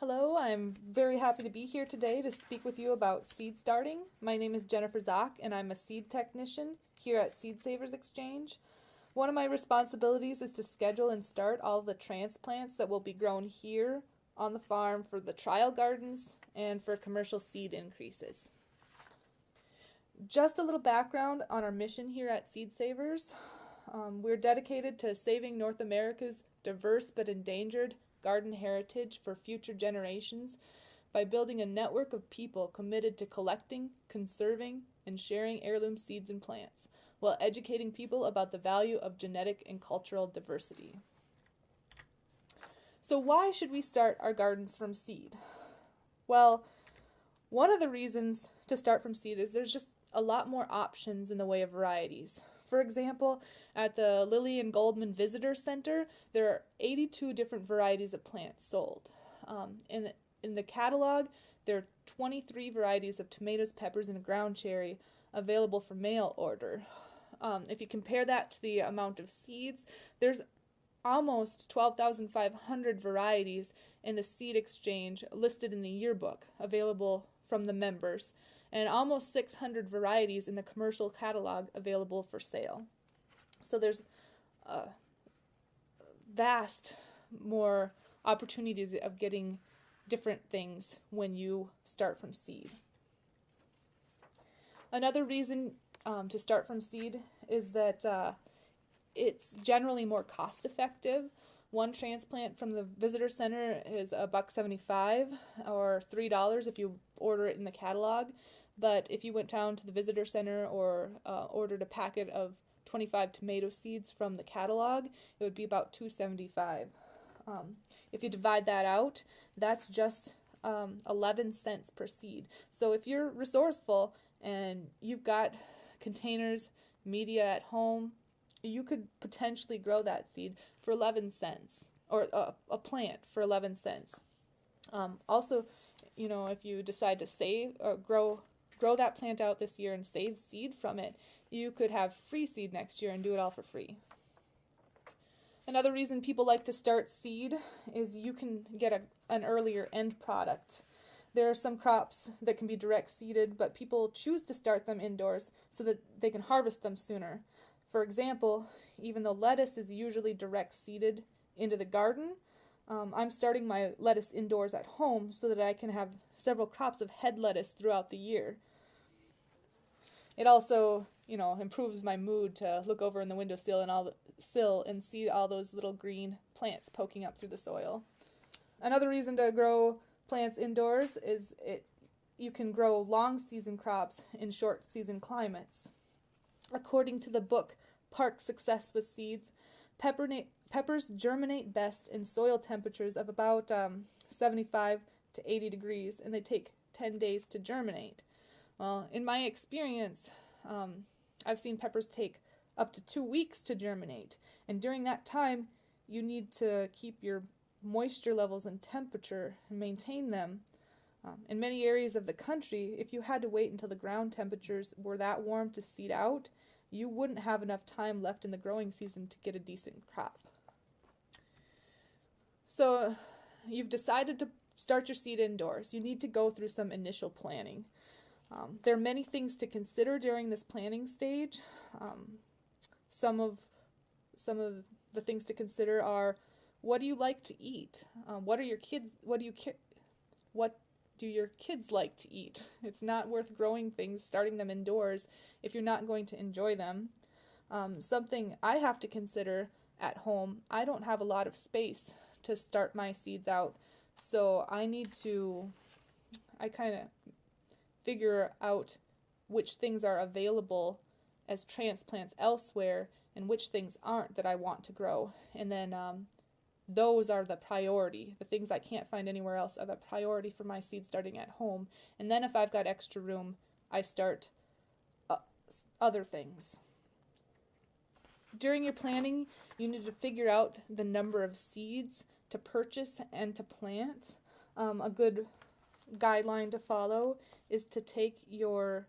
Hello, I'm very happy to be here today to speak with you about seed starting. My name is Jennifer Zoch and I'm a seed technician here at Seed Savers Exchange. One of my responsibilities is to schedule and start all the transplants that will be grown here on the farm for the trial gardens and for commercial seed increases. Just a little background on our mission here at Seed Savers. We're dedicated to saving North America's diverse but endangered garden heritage for future generations by building a network of people committed to collecting, conserving, and sharing heirloom seeds and plants, while educating people about the value of genetic and cultural diversity. So why should we start our gardens from seed? Well, one of the reasons to start from seed is there's just a lot more options in the way of varieties. For example, at the Lillian Goldman Visitor Center, there are 82 different varieties of plants sold. In the catalog, there are 23 varieties of tomatoes, peppers, and a ground cherry available for mail order. If you compare that to the amount of seeds, there's almost 12,500 varieties in the seed exchange listed in the yearbook available from the members, and almost 600 varieties in the commercial catalog available for sale. So there's vast more opportunities of getting different things when you start from seed. Another reason to start from seed is that it's generally more cost effective. One transplant from the visitor center is $1.75 or $3 if you order it in the catalog. But if you went down to the visitor center or ordered a packet of 25 tomato seeds from the catalog, it would be about $2.75. If you divide that out, that's just 11 cents per seed. So if you're resourceful and you've got containers, media at home, you could potentially grow that seed for 11 cents, or a plant for 11 cents. Also, if you decide to save or grow that plant out this year and save seed from it, you could have free seed next year and do it all for free. Another reason people like to start seed is you can get an earlier end product. There are some crops that can be direct seeded, but people choose to start them indoors so that they can harvest them sooner. For example, even though lettuce is usually direct seeded into the garden, I'm starting my lettuce indoors at home so that I can have several crops of head lettuce throughout the year. It also, improves my mood to look over in the windowsill and see all those little green plants poking up through the soil. Another reason to grow plants indoors is you can grow long season crops in short season climates. According to the book Park Success with Seeds, peppers germinate best in soil temperatures of about 75 to 80 degrees, and they take 10 days to germinate. Well, in my experience, I've seen peppers take up to 2 weeks to germinate, and during that time, you need to keep your moisture levels and temperature and maintain them. In many areas of the country, if you had to wait until the ground temperatures were that warm to seed out, you wouldn't have enough time left in the growing season to get a decent crop. So you've decided to start your seed indoors. You need to go through some initial planning. There are many things to consider during this planning stage. Some of the things to consider are: what do you like to eat? What do your kids like to eat? It's not worth growing things, starting them indoors, if you're not going to enjoy them. Something I have to consider at home: I don't have a lot of space to start my seeds out, so I kind of figure out which things are available as transplants elsewhere and which things aren't that I want to grow. And then those are the priority. The things I can't find anywhere else are the priority for my seed starting at home. And then if I've got extra room, I start other things. During your planning, you need to figure out the number of seeds to purchase and to plant. A good guideline to follow is to take the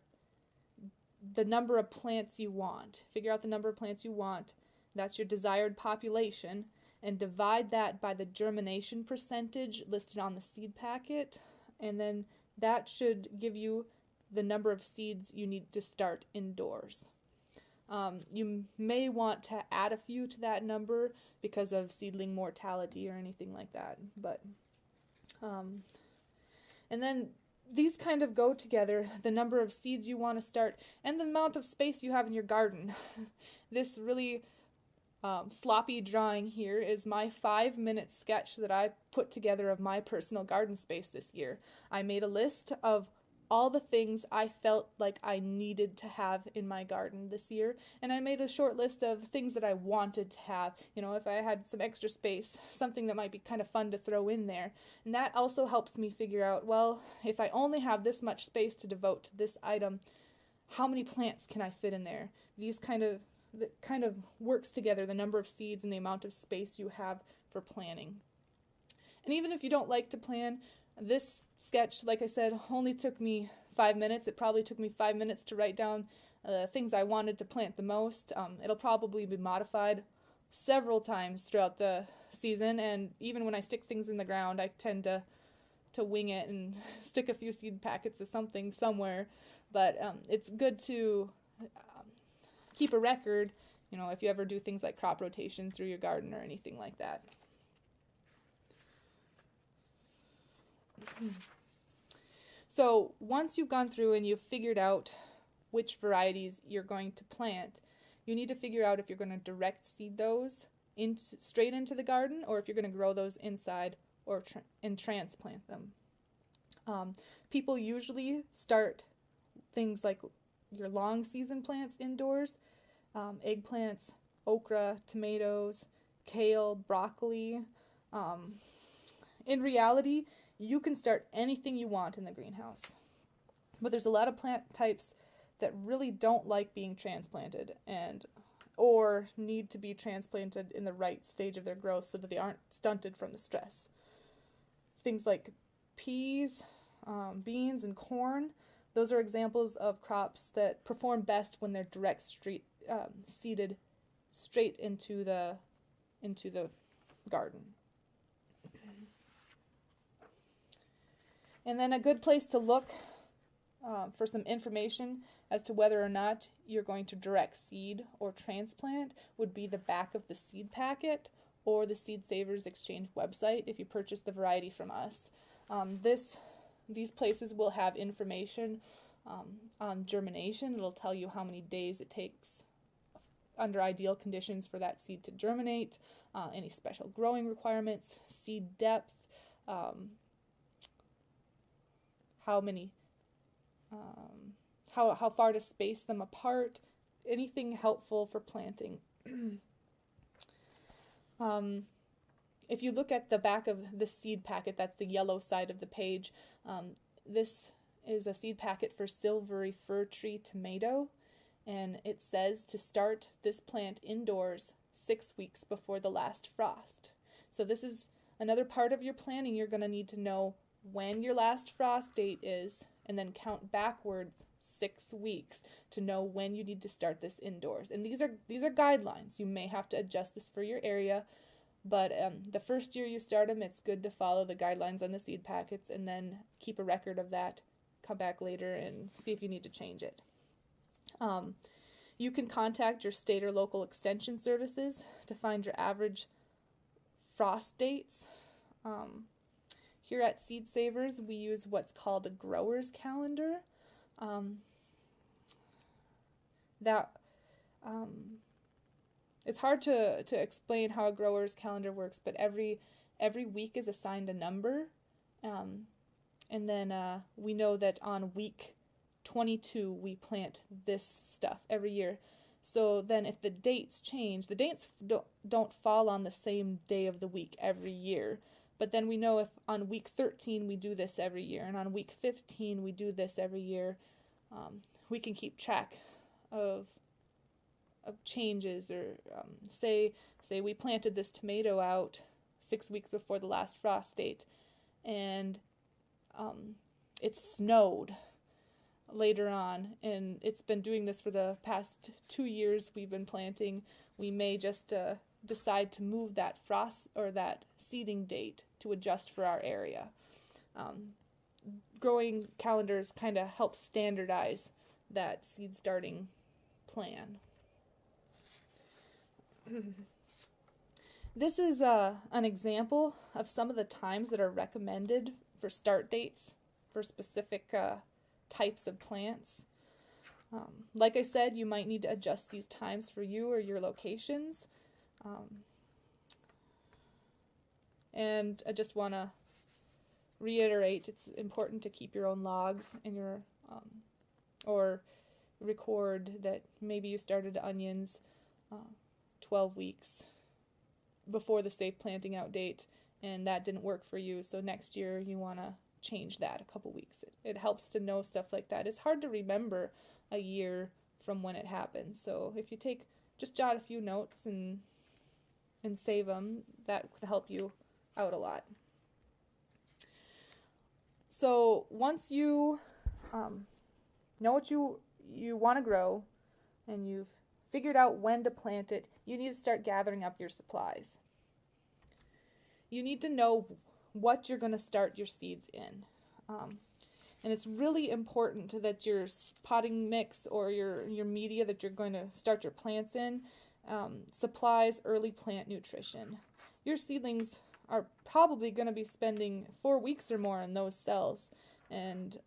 number of plants you want. Figure out the number of plants you want. That's your desired population. and divide that by the germination percentage listed on the seed packet, and then that should give you the number of seeds you need to start indoors. You may want to add a few to that number because of seedling mortality or anything like that. But and then these kind of go together, the number of seeds you want to start and the amount of space you have in your garden. This really sloppy drawing here is my 5-minute sketch that I put together of my personal garden space this year. I made a list of all the things I felt like I needed to have in my garden this year, and I made a short list of things that I wanted to have. You know, if I had some extra space, something that might be kind of fun to throw in there. And that also helps me figure out, well, if I only have this much space to devote to this item, how many plants can I fit in there? That kind of works together, the number of seeds and the amount of space you have for planting. And even if you don't like to plan, this sketch, like I said, only took me 5 minutes. It probably took me 5 minutes to write down things I wanted to plant the most. It'll probably be modified several times throughout the season, and even when I stick things in the ground, I tend to wing it and stick a few seed packets of something somewhere. But it's good to keep a record, you know, if you ever do things like crop rotation through your garden or anything like that. So once you've gone through and you've figured out which varieties you're going to plant, you need to figure out if you're going to direct seed those straight into the garden, or if you're going to grow those inside or and transplant them. People usually start things like your long season plants indoors, eggplants, okra, tomatoes, kale, broccoli. In reality, you can start anything you want in the greenhouse. But there's a lot of plant types that really don't like being transplanted or need to be transplanted in the right stage of their growth so that they aren't stunted from the stress. Things like peas, beans, and corn, those are examples of crops that perform best when they're seeded straight into the garden. And then a good place to look for some information as to whether or not you're going to direct seed or transplant would be the back of the seed packet or the Seed Savers Exchange website if you purchase the variety from us. These places will have information on germination. It'll tell you how many days it takes under ideal conditions for that seed to germinate, any special growing requirements, seed depth, how far to space them apart, anything helpful for planting. If you look at the back of the seed packet, that's the yellow side of the page, this is a seed packet for silvery fir tree tomato, and it says to start this plant indoors 6 weeks before the last frost. So this is another part of your planning. You're going to need to know when your last frost date is, and then count backwards 6 weeks to know when you need to start this indoors. And these are guidelines. You may have to adjust this for your area, but the first year you start them, it's good to follow the guidelines on the seed packets and then keep a record of that. Come back later and see if you need to change it. You can contact your state or local extension services to find your average frost dates. Here at Seed Savers, we use what's called a grower's calendar. It's hard to explain how a grower's calendar works, but every week is assigned a number, and then we know that on week 22 we plant this stuff every year. So then if the dates change, the dates don't fall on the same day of the week every year. But then we know if on week 13 we do this every year, and on week 15 we do this every year, we can keep track of changes. Or say we planted this tomato out 6 weeks before the last frost date, and it snowed later on, and it's been doing this for the past 2 years we've been planting. We may just decide to move that frost or that seeding date to adjust for our area. Growing calendars kind of help standardize that seed starting plan. This is an example of some of the times that are recommended for start dates for specific types of plants. Like I said, you might need to adjust these times for you or your locations. And I just want to reiterate, it's important to keep your own logs in your, or record that maybe you started onions 12 weeks before the safe planting out date, and that didn't work for you, so next year you want to change that a couple weeks. It helps to know stuff like that. It's hard to remember a year from when it happened, so if you just jot a few notes and save them, that could help you out a lot. So once you know what you want to grow and you've figured out when to plant it, you need to start gathering up your supplies. You need to know what you're going to start your seeds in. And it's really important that your potting mix or your media that you're going to start your plants in supplies early plant nutrition. Your seedlings are probably going to be spending 4 weeks or more in those cells, and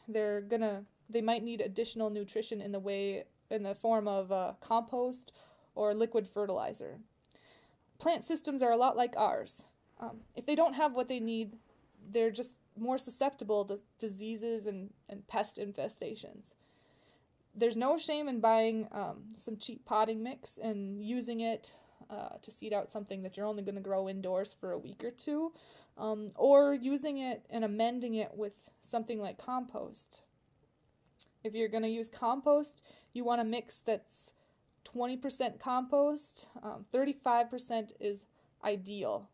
they might need additional nutrition in the form of compost or liquid fertilizer. Plant systems are a lot like ours. If they don't have what they need, they're just more susceptible to diseases and pest infestations. There's no shame in buying some cheap potting mix and using it to seed out something that you're only going to grow indoors for a week or two, or using it and amending it with something like compost. If you're going to use compost, you want a mix that's 20% compost, 35% is ideal.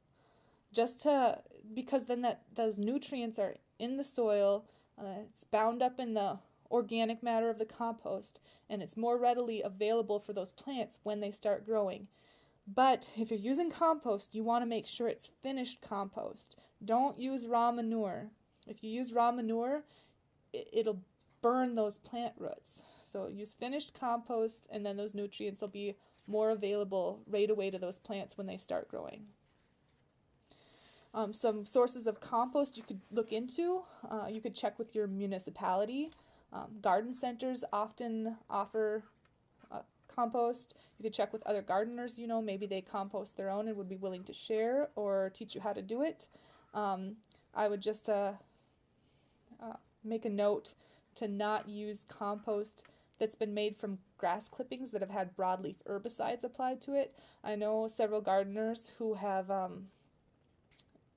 Because then those nutrients are in the soil, it's bound up in the organic matter of the compost, and it's more readily available for those plants when they start growing. But if you're using compost, you want to make sure it's finished compost. Don't use raw manure. If you use raw manure, it'll burn those plant roots. So use finished compost, and then those nutrients will be more available right away to those plants when they start growing. Some sources of compost you could look into. You could check with your municipality. Garden centers often offer compost. You could check with other gardeners, maybe they compost their own and would be willing to share or teach you how to do it. I would just make a note to not use compost that's been made from grass clippings that have had broadleaf herbicides applied to it. I know several gardeners who have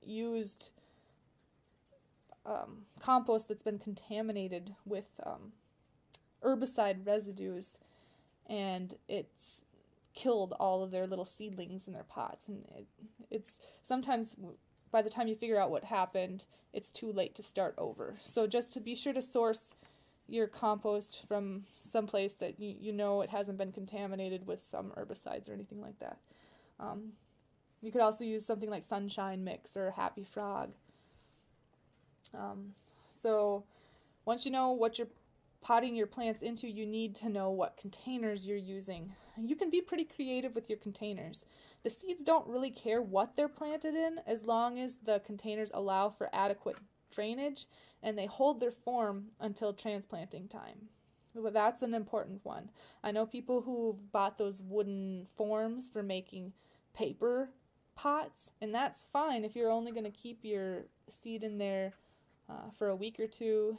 used compost that's been contaminated with herbicide residues, and it's killed all of their little seedlings in their pots. And it's sometimes by the time you figure out what happened, it's too late to start over. So just to be sure to source your compost from someplace that you know it hasn't been contaminated with some herbicides or anything like that. You could also use something like Sunshine Mix or Happy Frog. So once you know what you're potting your plants into, you need to know what containers you're using. You can be pretty creative with your containers. The seeds don't really care what they're planted in as long as the containers allow for adequate drainage and they hold their form until transplanting time. Well, that's an important one. I know people who bought those wooden forms for making paper pots, and that's fine if you're only going to keep your seed in there for a week or two.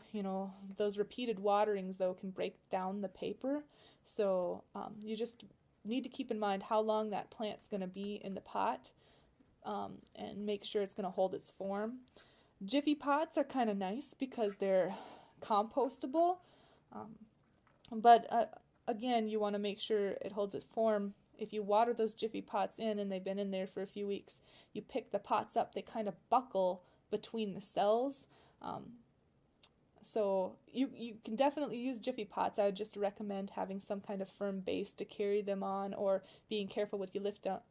Those repeated waterings, though, can break down the paper. So you just need to keep in mind how long that plant's going to be in the pot and make sure it's going to hold its form. Jiffy pots are kind of nice because they're compostable. But again, you want to make sure it holds its form. If you water those Jiffy pots in and they've been in there for a few weeks, you pick the pots up, they kind of buckle between the cells. So you can definitely use Jiffy pots. I would just recommend having some kind of firm base to carry them on, or being careful with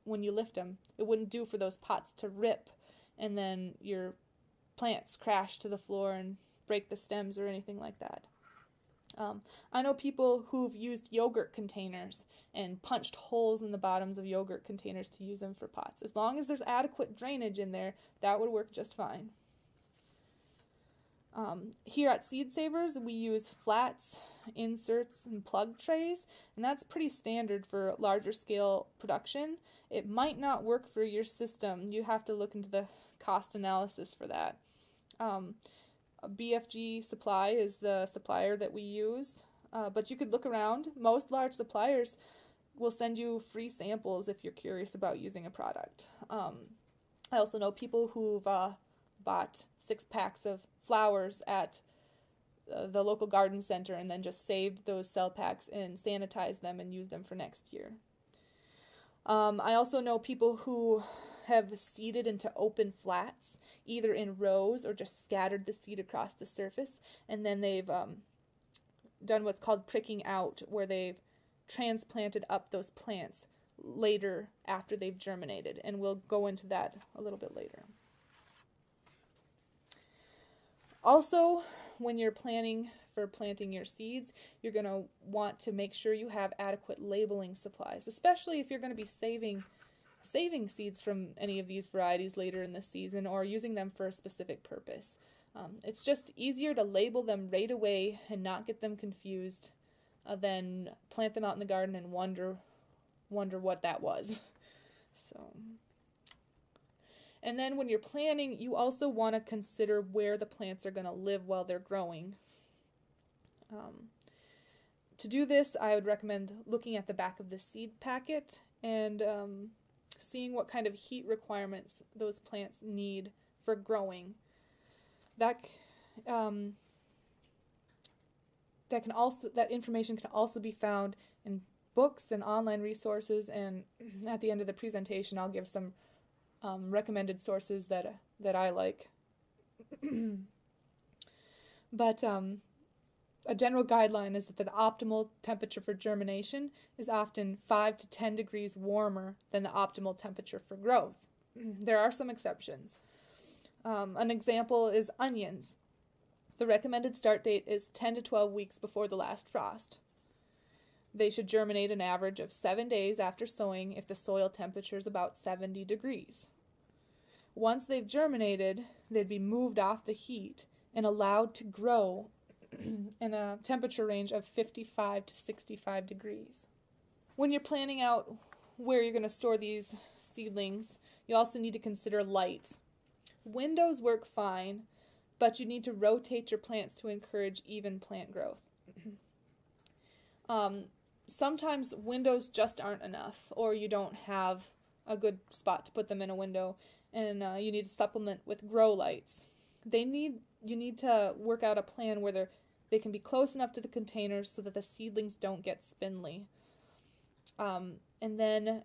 when you lift them. It wouldn't do for those pots to rip and then your plants crash to the floor and break the stems or anything like that. I know people who've used yogurt containers and punched holes in the bottoms of yogurt containers to use them for pots. As long as there's adequate drainage in there, that would work just fine. Here at Seed Savers, we use flats, inserts, and plug trays, and that's pretty standard for larger scale production. It might not work for your system. You have to look into the cost analysis for that. BFG Supply is the supplier that we use, but you could look around. Most large suppliers will send you free samples if you're curious about using a product. I also know people who've bought 6 packs of flowers at the local garden center and then just saved those cell packs and sanitized them and used them for next year. I also know people who have seeded into open flats, either in rows or just scattered the seed across the surface, and then they've done what's called pricking out, where they've transplanted up those plants later after they've germinated, and we'll go into that a little bit later. Also, when you're planning for planting your seeds, you're going to want to make sure you have adequate labeling supplies, especially if you're going to be saving seeds from any of these varieties later in the season or using them for a specific purpose. It's just easier to label them right away and not get them confused than plant them out in the garden and wonder what that was. And then when you're planting, you also want to consider where the plants are going to live while they're growing. To do this, I would recommend looking at the back of the seed packet and seeing what kind of heat requirements those plants need for growing. That information can also be found in books and online resources, and at the end of the presentation I'll give some recommended sources that I like. But a general guideline is that the optimal temperature for germination is often 5 to 10 degrees warmer than the optimal temperature for growth. There are some exceptions. An example is onions. The recommended start date is 10 to 12 weeks before the last frost. They should germinate an average of 7 days after sowing if the soil temperature is about 70 degrees. Once they've germinated, they'd be moved off the heat and allowed to grow in a temperature range of 55 to 65 degrees. When you're planning out where you're going to store these seedlings, you also need to consider light. Windows work fine, but you need to rotate your plants to encourage even plant growth. Sometimes windows just aren't enough, or you don't have a good spot to put them in a window, and you need to supplement with grow lights. You need to work out a plan where they can be close enough to the containers so that the seedlings don't get spindly. And then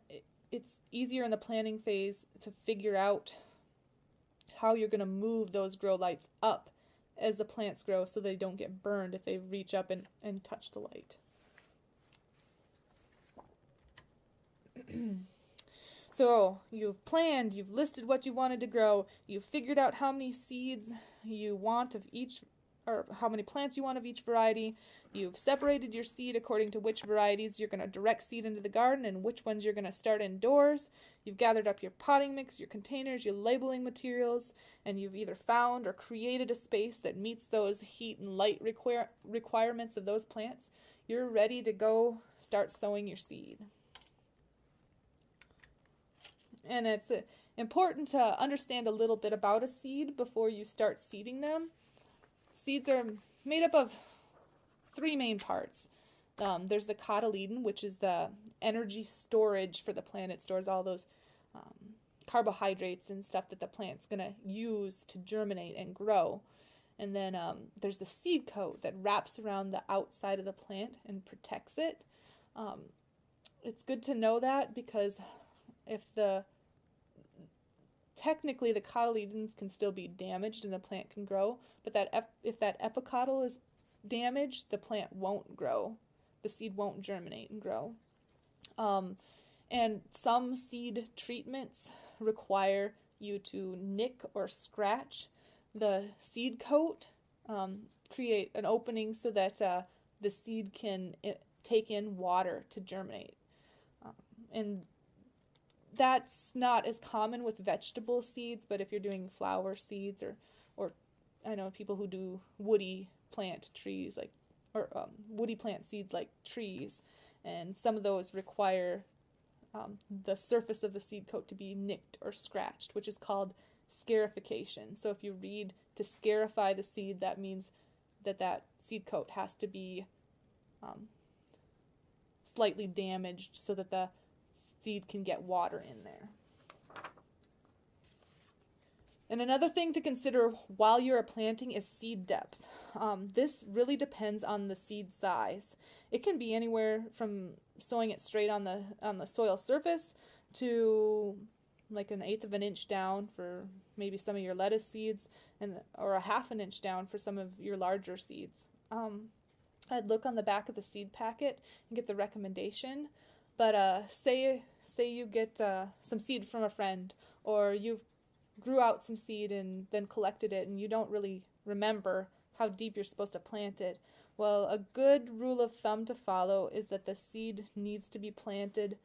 it's easier in the planning phase to figure out how you're going to move those grow lights up as the plants grow so they don't get burned if they reach up and touch the light. So you've planned, you've listed what you wanted to grow, you've figured out how many seeds you want of each, or how many plants you want of each variety. You've separated your seed according to which varieties you're going to direct seed into the garden and which ones you're going to start indoors. You've gathered up your potting mix, your containers, your labeling materials, and you've either found or created a space that meets those heat and light requirements of those plants. You're ready to go start sowing your seed. And it's important to understand a little bit about a seed before you start seeding them. Seeds are made up of 3 main parts. There's the cotyledon, which is the energy storage for the plant. It stores all those carbohydrates and stuff that the plant's going to use to germinate and grow. And then there's the seed coat that wraps around the outside of the plant and protects it. It's good to know that because if the technically the cotyledons can still be damaged and the plant can grow, but if that epicotyl is damaged, the plant won't grow. The seed won't germinate and grow. And some seed treatments require you to nick or scratch the seed coat, create an opening so that the seed can take in water to germinate. And that's not as common with vegetable seeds, but if you're doing flower seeds or I know people who do woody plant trees woody plant seed like trees, and some of those require the surface of the seed coat to be nicked or scratched, which is called scarification. So if you read to scarify the seed, that means that seed coat has to be slightly damaged so that the seed can get water in there. And another thing to consider while you're planting is seed depth. This really depends on the seed size. It can be anywhere from sowing it straight on the soil surface to like 1/8 of an inch down for maybe some of your lettuce seeds, or 1/2 an inch down for some of your larger seeds. I'd look on the back of the seed packet and get the recommendation. But say you get some seed from a friend, or you've grew out some seed and then collected it, and you don't really remember how deep you're supposed to plant it. Well, a good rule of thumb to follow is that the seed needs to be planted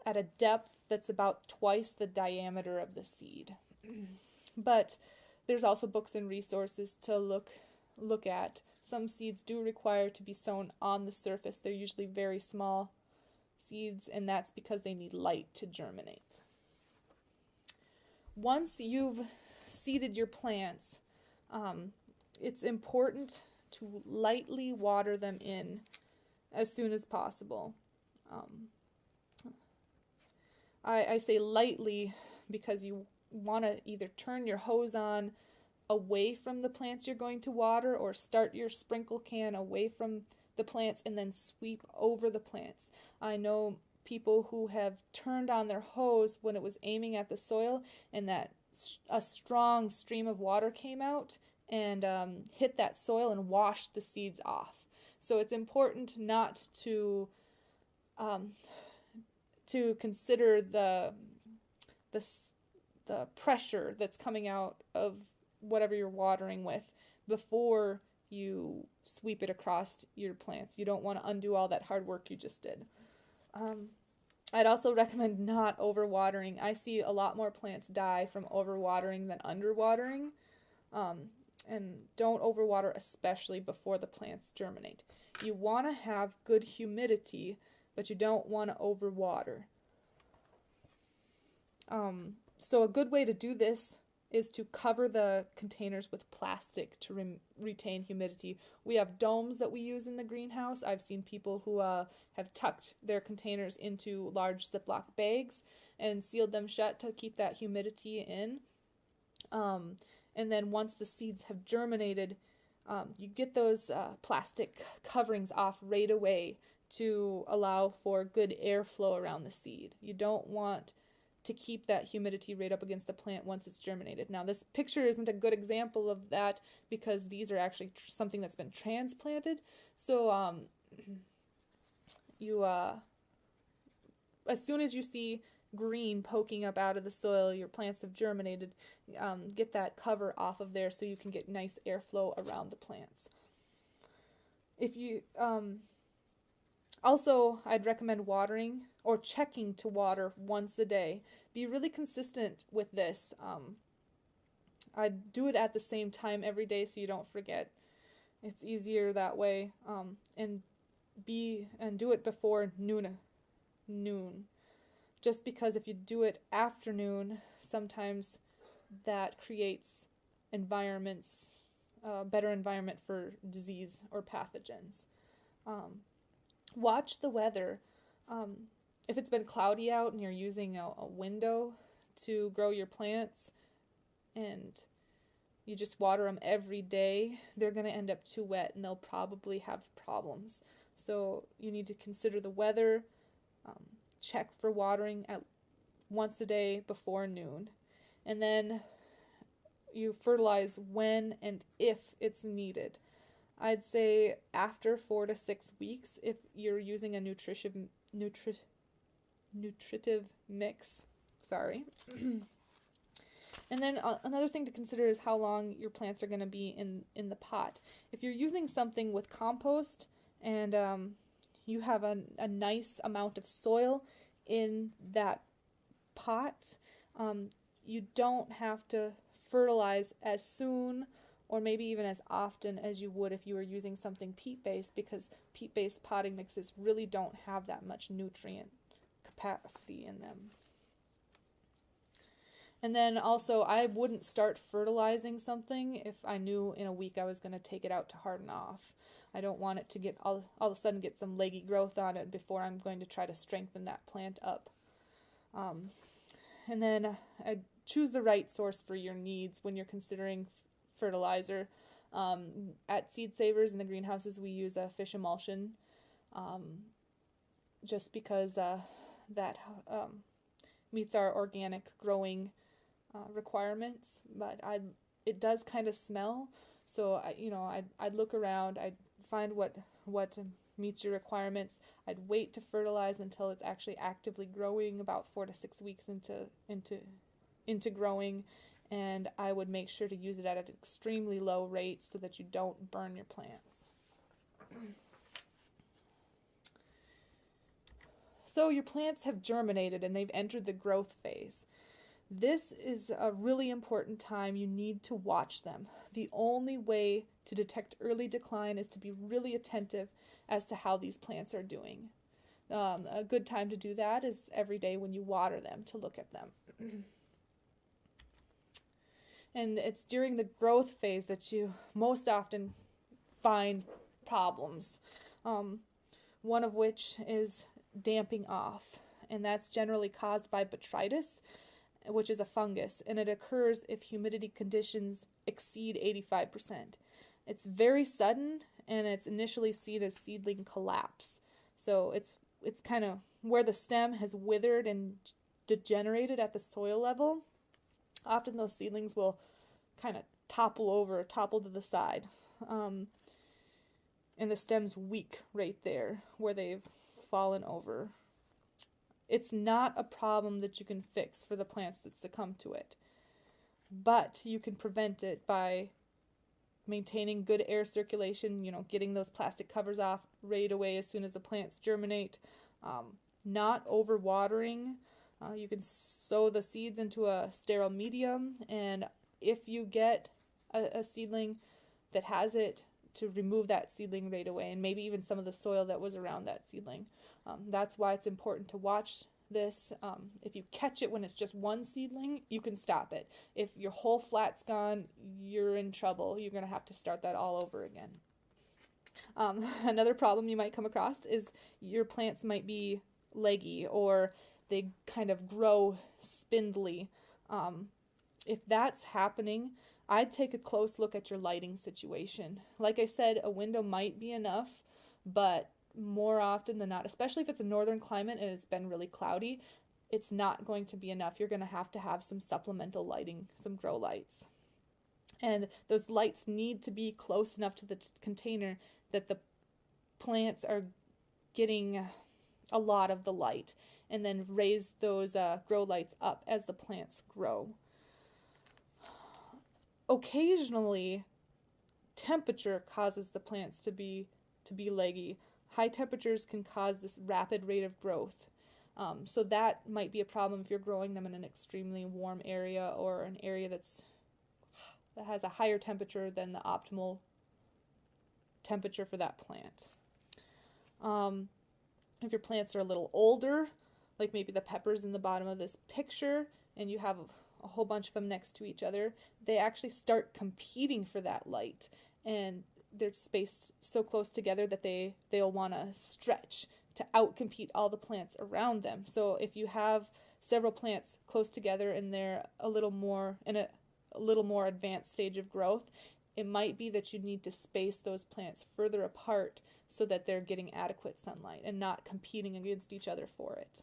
at a depth that's about twice the diameter of the seed. But there's also books and resources to look at. Some seeds do require to be sown on the surface. They're usually very small seeds, and that's because they need light to germinate. Once you've seeded your plants, it's important to lightly water them in as soon as possible. I say lightly because you want to either turn your hose on away from the plants you're going to water, or start your sprinkle can away from the plants and then sweep over the plants. I know people who have turned on their hose when it was aiming at the soil, and that a strong stream of water came out and hit that soil and washed the seeds off. So it's important not to consider the pressure that's coming out of whatever you're watering with before you sweep it across your plants. You don't want to undo all that hard work you just did. I'd also recommend not overwatering. I see a lot more plants die from overwatering than underwatering. And don't overwater, especially before the plants germinate. You want to have good humidity, but you don't want to overwater. So a good way to do this is to cover the containers with plastic to retain humidity. We have domes that we use in the greenhouse. I've seen people who have tucked their containers into large Ziploc bags and sealed them shut to keep that humidity in. And then once the seeds have germinated, you get those plastic coverings off right away to allow for good airflow around the seed. You don't want to keep that humidity right up against the plant once it's germinated. Now, this picture isn't a good example of that because these are actually something that's been transplanted. So as soon as you see green poking up out of the soil, your plants have germinated, get that cover off of there so you can get nice airflow around the plants. If you also, I'd recommend watering or checking to water once a day. Be really consistent with this. I'd do it at the same time every day so you don't forget. It's easier that way. And do it before noon. Just because if you do it afternoon, sometimes that creates better environment for disease or pathogens. Watch the weather. If it's been cloudy out and you're using a window to grow your plants and you just water them every day, they're going to end up too wet and they'll probably have problems. So you need to consider the weather, check for watering at once a day before noon. and then you fertilize when and if it's needed. I'd say after 4 to 6 weeks if you're using a nutritive mix. Sorry. And then another thing to consider is how long your plants are going to be in the pot. If you're using something with compost and you have a nice amount of soil in that pot, you don't have to fertilize as soon or maybe even as often as you would if you were using something peat-based, because peat-based potting mixes really don't have that much nutrient capacity in them. And then also, I wouldn't start fertilizing something if I knew in a week I was going to take it out to harden off. I don't want it to get all of a sudden get some leggy growth on it before I'm going to try to strengthen that plant up. And then choose the right source for your needs when you're considering fertilizer. At Seed Savers in the greenhouses, we use a fish emulsion, just because that meets our organic growing requirements. But it does kind of smell, so I'd look around, I'd find what meets your requirements. I'd wait to fertilize until it's actually actively growing, about 4 to 6 weeks into growing, and I would make sure to use it at an extremely low rate so that you don't burn your plants. So your plants have germinated and they've entered the growth phase. This is a really important time. You need to watch them. The only way to detect early decline is to be really attentive as to how these plants are doing. A good time to do that is every day when you water them, to look at them. And it's during the growth phase that you most often find problems, one of which is damping off, and that's generally caused by botrytis, which is a fungus, and it occurs if humidity conditions exceed 85%. It's very sudden, and it's initially seen as seedling collapse. So it's kind of where the stem has withered and degenerated at the soil level. Often those seedlings will kind of topple to the side. And the stem's weak right there where they've fallen over. It's not a problem that you can fix for the plants that succumb to it, but you can prevent it by maintaining good air circulation, getting those plastic covers off right away as soon as the plants germinate, not overwatering. You can sow the seeds into a sterile medium, and if you get a seedling that has it, to remove that seedling right away, and maybe even some of the soil that was around that seedling. That's why it's important to watch this. If you catch it when it's just one seedling, you can stop it. If your whole flat's gone, you're in trouble. You're going to have to start that all over again. Another problem you might come across is your plants might be leggy, or they kind of grow spindly. If that's happening, I'd take a close look at your lighting situation. Like I said, a window might be enough, but more often than not, especially if it's a northern climate and it's been really cloudy, it's not going to be enough. You're going to have some supplemental lighting, some grow lights. And those lights need to be close enough to the container that the plants are getting a lot of the light, and then raise those grow lights up as the plants grow. Occasionally, temperature causes the plants to be leggy. High temperatures can cause this rapid rate of growth. So that might be a problem if you're growing them in an extremely warm area, or an area that has a higher temperature than the optimal temperature for that plant. If your plants are a little older, like maybe the peppers in the bottom of this picture, and you have a whole bunch of them next to each other, they actually start competing for that light, and they're spaced so close together that they'll want to stretch to outcompete all the plants around them. So if you have several plants close together and they're a little more advanced stage of growth, it might be that you need to space those plants further apart so that they're getting adequate sunlight and not competing against each other for it.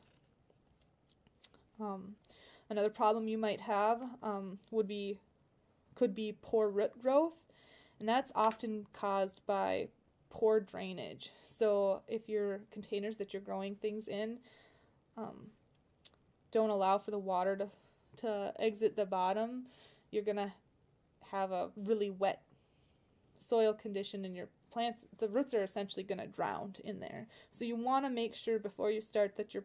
Another problem you might have could be poor root growth, and that's often caused by poor drainage. So if your containers that you're growing things in don't allow for the water to exit the bottom, you're going to have a really wet soil condition in your plants. The roots are essentially going to drown in there. So you want to make sure before you start that your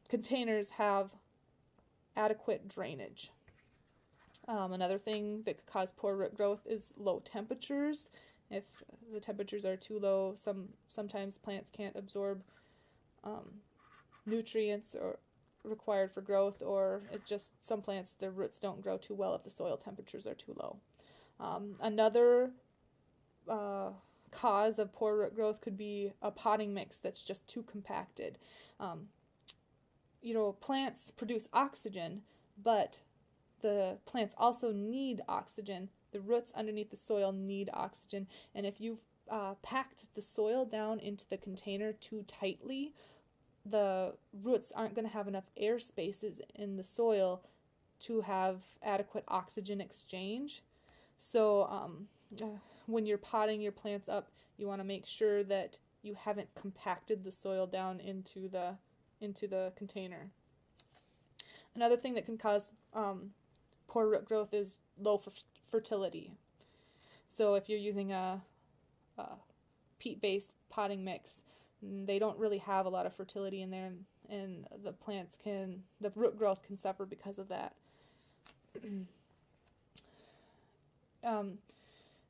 containers have adequate drainage. Another thing that could cause poor root growth is low temperatures. If the temperatures are too low, sometimes plants can't absorb nutrients or required for growth, or it's just some plants, their roots don't grow too well if the soil temperatures are too low. Another cause of poor root growth could be a potting mix that's just too compacted. Plants produce oxygen, but the plants also need oxygen. The roots underneath the soil need oxygen, and if you've packed the soil down into the container too tightly, the roots aren't going to have enough air spaces in the soil to have adequate oxygen exchange. So when you're potting your plants up, you want to make sure that you haven't compacted the soil down into the container. Another thing that can cause poor root growth is low fertility. So if you're using a peat-based potting mix, they don't really have a lot of fertility in there, and the root growth can suffer because of that.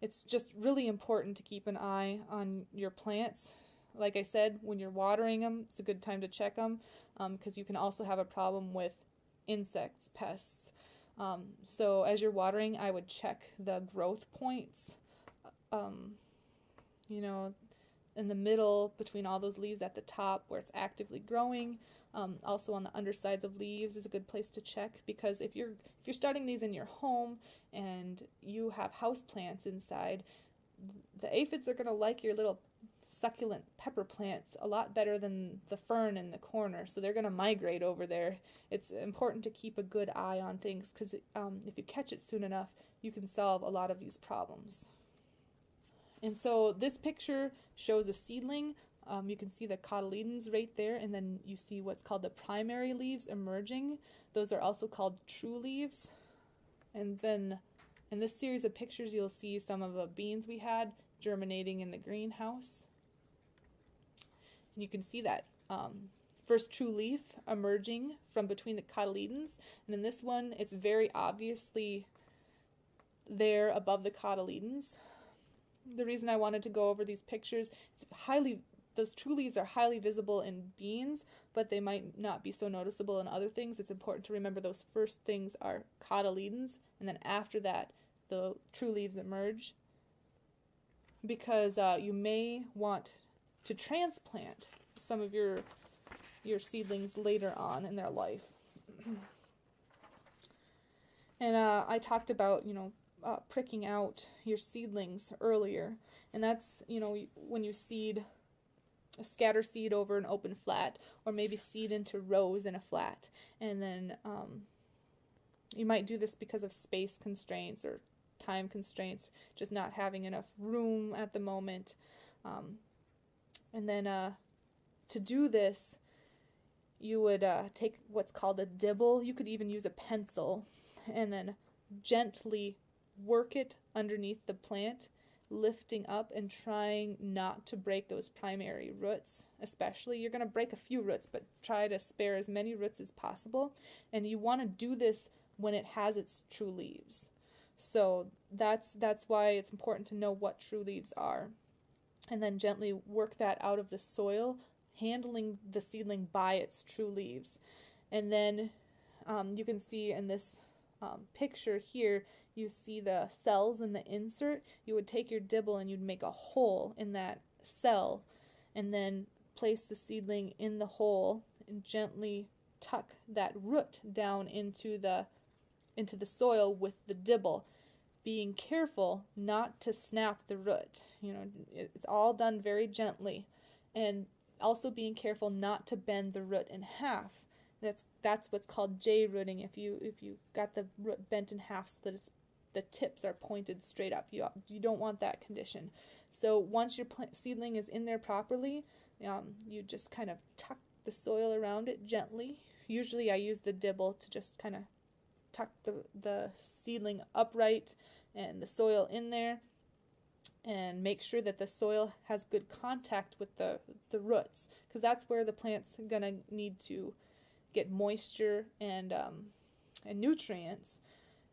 It's just really important to keep an eye on your plants. Like I said, when you're watering them, it's a good time to check them, because you can also have a problem with insects, pests. So as you're watering, I would check the growth points. In the middle between all those leaves at the top where it's actively growing. Also on the undersides of leaves is a good place to check, because if you're starting these in your home and you have house plants inside, the aphids are going to like your little succulent pepper plants a lot better than the fern in the corner, so they're going to migrate over there. It's important to keep a good eye on things, because if you catch it soon enough, you can solve a lot of these problems. And so this picture shows a seedling. You can see the cotyledons right there, and then you see what's called the primary leaves emerging. Those are also called true leaves. And then in this series of pictures, you'll see some of the beans we had germinating in the greenhouse. And you can see that first true leaf emerging from between the cotyledons. And in this one, it's very obviously there above the cotyledons. The reason I wanted to go over these pictures, those true leaves are highly visible in beans, but they might not be so noticeable in other things. It's important to remember those first things are cotyledons, and then after that, the true leaves emerge, because you may want to transplant some of your seedlings later on in their life. And I talked about, pricking out your seedlings earlier, and that's when you scatter seed over an open flat, or maybe seed into rows in a flat, and then you might do this because of space constraints or time constraints, just not having enough room at the moment, and then to do this, you would take what's called a dibble. You could even use a pencil, and then gently work it underneath the plant, lifting up and trying not to break those primary roots. Especially, you're going to break a few roots, but try to spare as many roots as possible. And you want to do this when it has its true leaves. So that's why it's important to know what true leaves are. And then gently work that out of the soil, handling the seedling by its true leaves. And then you can see in this picture here, you see the cells in the insert. You would take your dibble and you'd make a hole in that cell, and then place the seedling in the hole and gently tuck that root down into the soil with the dibble, being careful not to snap the root. It's all done very gently, and also being careful not to bend the root in half. That's what's called J-rooting. If you got the root bent in half so that the tips are pointed straight up, you don't want that condition. So once your seedling is in there properly, you just kind of tuck the soil around it gently. Usually I use the dibble to just kind of tuck the seedling upright and the soil in there, and make sure that the soil has good contact with the roots, because that's where the plant's going to need to get moisture and nutrients.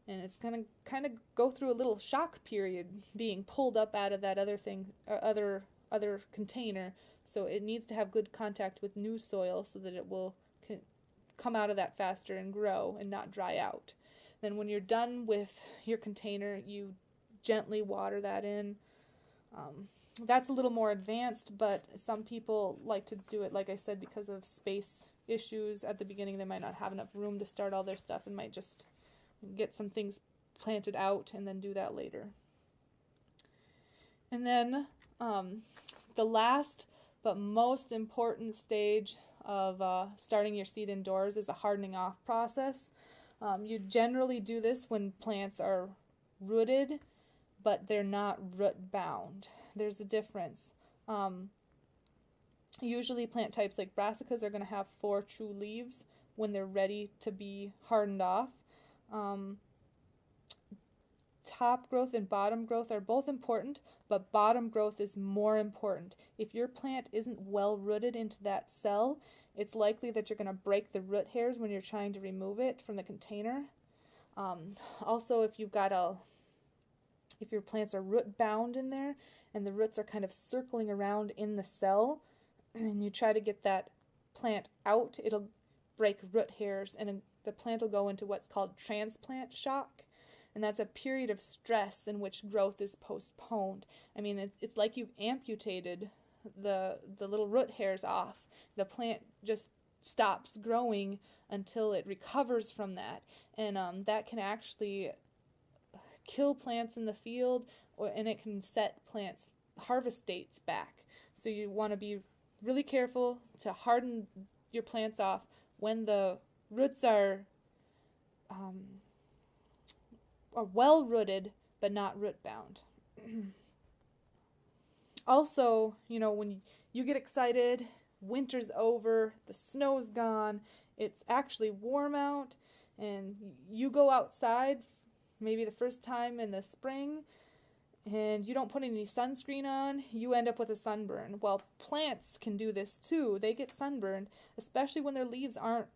And it's going to kind of go through a little shock period being pulled up out of that other thing, or other container. So it needs to have good contact with new soil so that it will come out of that faster and grow and not dry out. Then when you're done with your container, you gently water that in. That's a little more advanced, but some people like to do it, like I said, because of space issues. At the beginning, they might not have enough room to start all their stuff and might just get some things planted out and then do that later. And then the last but most important stage of starting your seed indoors is a hardening off process. You generally do this when plants are rooted, but they're not root bound. There's a difference. Usually plant types like brassicas are going to have 4 true leaves when they're ready to be hardened off. Top growth and bottom growth are both important, but bottom growth is more important. If your plant isn't well rooted into that cell, it's likely that you're going to break the root hairs when you're trying to remove it from the container. Also, if your plants are root bound in there and the roots are kind of circling around in the cell, and you try to get that plant out, it'll break root hairs and the plant will go into what's called transplant shock. And that's a period of stress in which growth is postponed. I mean, it's like you've amputated the little root hairs off. The plant just stops growing until it recovers from that. And that can actually kill plants in the field, and it can set plants' harvest dates back. So you want to be really careful to harden your plants off when the roots are well rooted but not root bound. Also, when you get excited, winter's over, the snow's gone, it's actually warm out, and you go outside maybe the first time in the spring, and you don't put any sunscreen on, you end up with a sunburn. Well, plants can do this too. They get sunburned, especially when their leaves aren't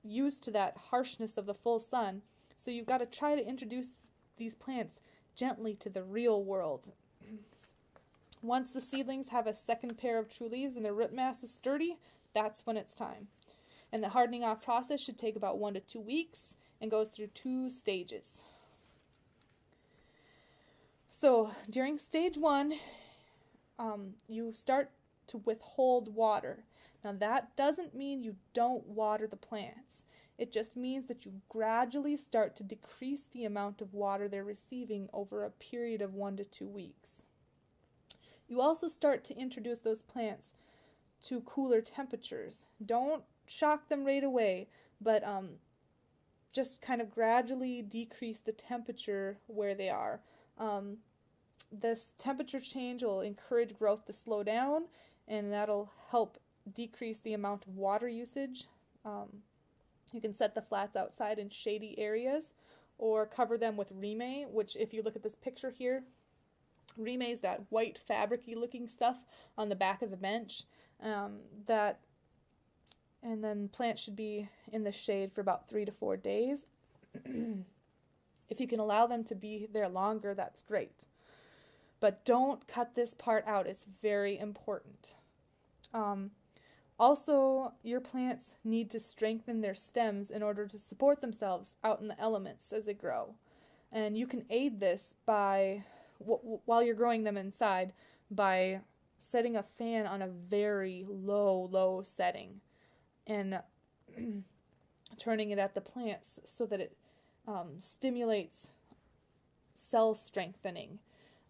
used to that harshness of the full sun. So you've got to try to introduce these plants gently to the real world. Once the seedlings have a second pair of true leaves and their root mass is sturdy, that's when it's time. And the hardening off process should take about 1 to 2 weeks and goes through 2 stages. So during stage 1, you start to withhold water. Now that doesn't mean you don't water the plants. It just means that you gradually start to decrease the amount of water they're receiving over a period of 1 to 2 weeks. You also start to introduce those plants to cooler temperatures. Don't shock them right away, but just kind of gradually decrease the temperature where they are. This temperature change will encourage growth to slow down, and that'll help decrease the amount of water usage. You can set the flats outside in shady areas or cover them with rime, which if you look at this picture here, rime is that white fabric-y looking stuff on the back of the bench. And then plants should be in the shade for about 3 to 4 days. If you can allow them to be there longer, that's great. But don't cut this part out. It's very important. Also, your plants need to strengthen their stems in order to support themselves out in the elements as they grow. And you can aid this by, while you're growing them inside, by setting a fan on a very low setting and turning it at the plants so that it stimulates cell strengthening.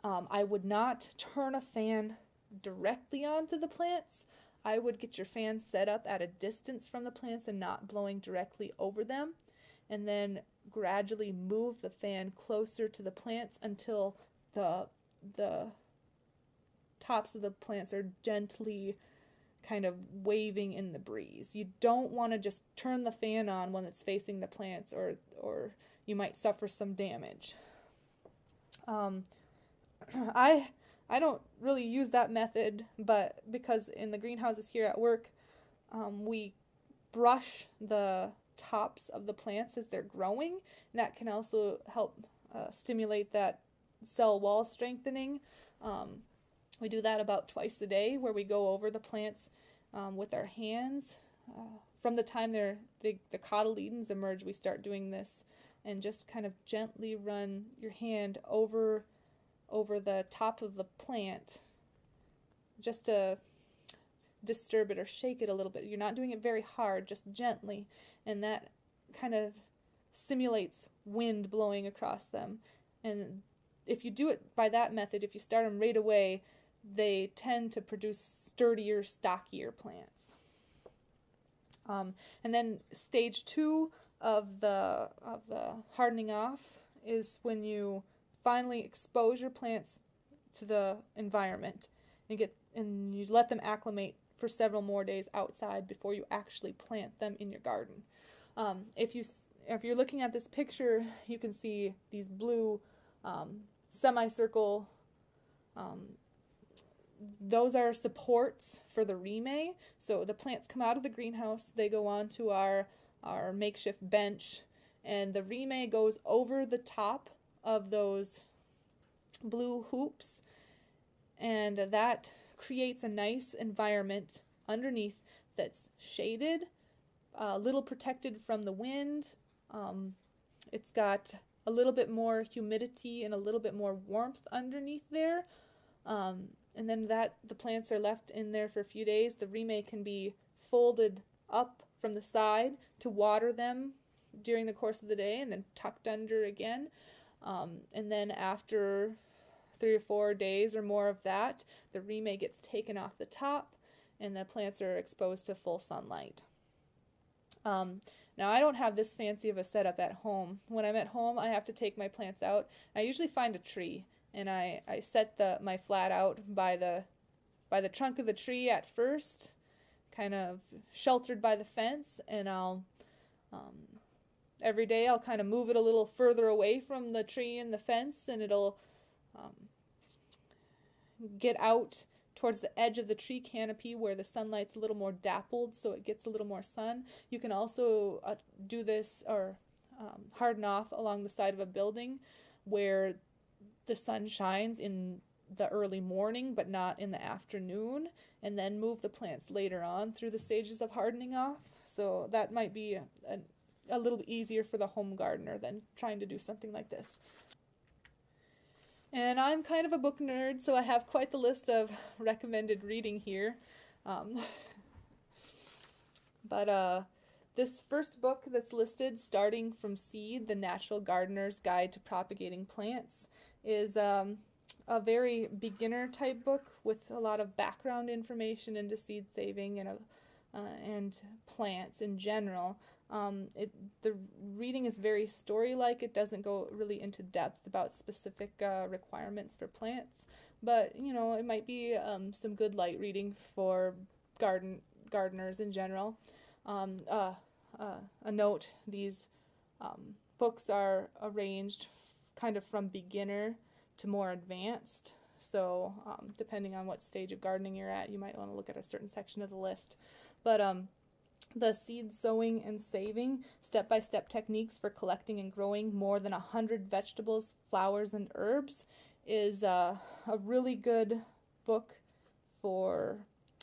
I would not turn a fan directly onto the plants. I would get your fan set up at a distance from the plants and not blowing directly over them, and then gradually move the fan closer to the plants until the tops of the plants are gently kind of waving in the breeze. You don't want to just turn the fan on when it's facing the plants, or you might suffer some damage. I don't really use that method, but because in the greenhouses here at work, we brush the tops of the plants as they're growing, and that can also help stimulate that cell wall strengthening. We do that about twice a day, where we go over the plants with our hands. From the time the cotyledons emerge, we start doing this, and just kind of gently run your hand over the top of the plant, just to disturb it or shake it a little bit. You're not doing it very hard, just gently, and that kind of simulates wind blowing across them. And if you do it by that method, if you start them right away, they tend to produce sturdier, stockier plants. And then stage 2 of the hardening off is when you finally expose your plants to the environment and you let them acclimate for several more days outside before you actually plant them in your garden. If you're looking at this picture, you can see these blue semicircle. Those are supports for the remay. So the plants come out of the greenhouse, they go onto our makeshift bench, and the remay goes over the top of those blue hoops, and that creates a nice environment underneath that's shaded, a little protected from the wind. It's got a little bit more humidity and a little bit more warmth underneath there. And then the plants are left in there for a few days. The remay can be folded up from the side to water them during the course of the day, and then tucked under again. And then after 3 or 4 days or more of that, the remay gets taken off the top, and the plants are exposed to full sunlight. Now, I don't have this fancy of a setup at home. When I'm at home, I have to take my plants out. I usually find a tree, and I set my flat out by the trunk of the tree at first, kind of sheltered by the fence, and I'll every day I'll kind of move it a little further away from the tree and the fence, and it'll get out towards the edge of the tree canopy where the sunlight's a little more dappled, so it gets a little more sun. You can also do this or harden off along the side of a building where the sun shines in the early morning but not in the afternoon, and then move the plants later on through the stages of hardening off. So that might be a little easier for the home gardener than trying to do something like this. And I'm kind of a book nerd, so I have quite the list of recommended reading here. But this first book that's listed, Starting from Seed, The Natural Gardener's Guide to Propagating Plants, is a very beginner type book with a lot of background information into seed saving and plants in general. The reading is very story-like. It doesn't go really into depth about specific requirements for plants, but it might be some good light reading for gardeners in general. A note: these books are arranged kind of from beginner to more advanced. So depending on what stage of gardening you're at, you might want to look at a certain section of the list. But the Seed Sowing and Saving, Step-by-Step Techniques for Collecting and Growing More Than 100 Vegetables, Flowers, and Herbs, is a really good book for,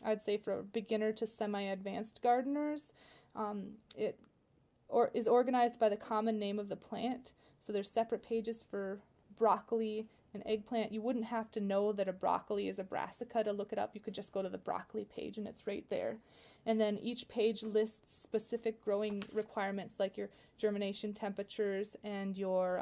I'd say, for beginner to semi-advanced gardeners. It is organized by the common name of the plant, so there's separate pages for broccoli and eggplant. You wouldn't have to know that a broccoli is a brassica to look it up. You could just go to the broccoli page and it's right there. And then each page lists specific growing requirements, like your germination temperatures and your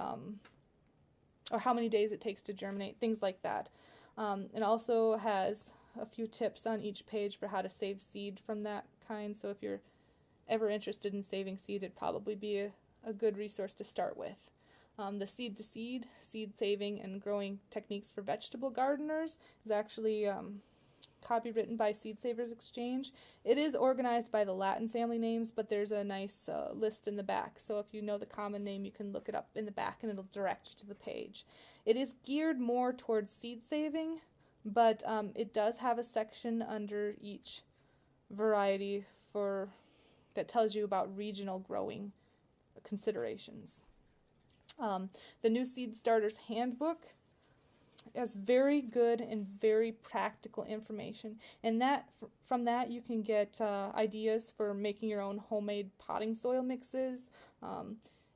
or how many days it takes to germinate, things like that. It also has a few tips on each page for how to save seed from that kind. So if you're ever interested in saving seed, it'd probably be a good resource to start with. The seed to seed, seed saving and growing techniques for vegetable gardeners is actually copywritten by Seed Savers Exchange. It is organized by the Latin family names, but there's a nice list in the back. So if you know the common name, you can look it up in the back and it'll direct you to the page. It is geared more towards seed saving, but it does have a section under each variety that tells you about regional growing considerations. The New Seed Starters Handbook has very good and very practical information, and from that you can get ideas for making your own homemade potting soil mixes.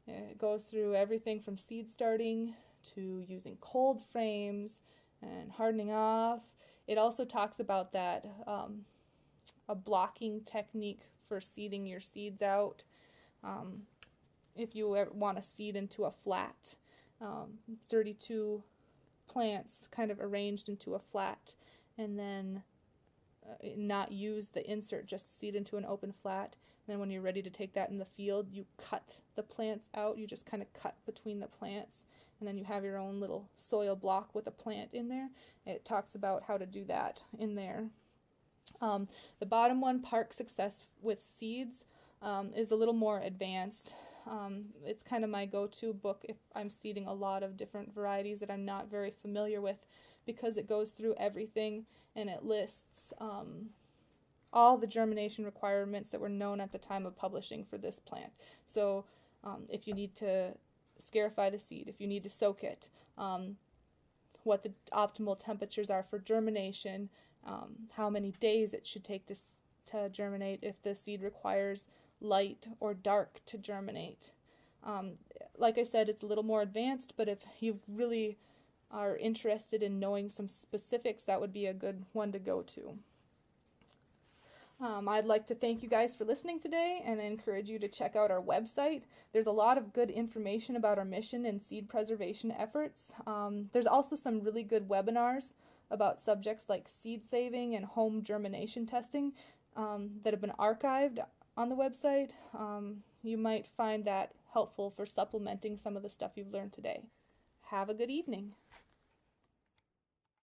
It goes through everything from seed starting to using cold frames and hardening off. It also talks about that a blocking technique for seeding your seeds out. If you ever want to seed into a flat, 32 plants kind of arranged into a flat, and then not use the insert, just seed into an open flat. And then when you're ready to take that in the field, you cut the plants out. You just kind of cut between the plants, and then you have your own little soil block with a plant in there. It talks about how to do that in there. The bottom one, Park Success with Seeds, is a little more advanced. It's kind of my go-to book if I'm seeding a lot of different varieties that I'm not very familiar with, because it goes through everything and it lists all the germination requirements that were known at the time of publishing for this plant. So if you need to scarify the seed, if you need to soak it, what the optimal temperatures are for germination, how many days it should take to germinate, if the seed requires light or dark to germinate. Like I said, it's a little more advanced, but if you really are interested in knowing some specifics, that would be a good one to go to. I'd like to thank you guys for listening today and encourage you to check out our website. There's a lot of good information about our mission and seed preservation efforts. There's also some really good webinars about subjects like seed saving and home germination testing that have been archived on the website. You might find that helpful for supplementing some of the stuff you've learned today. Have a good evening.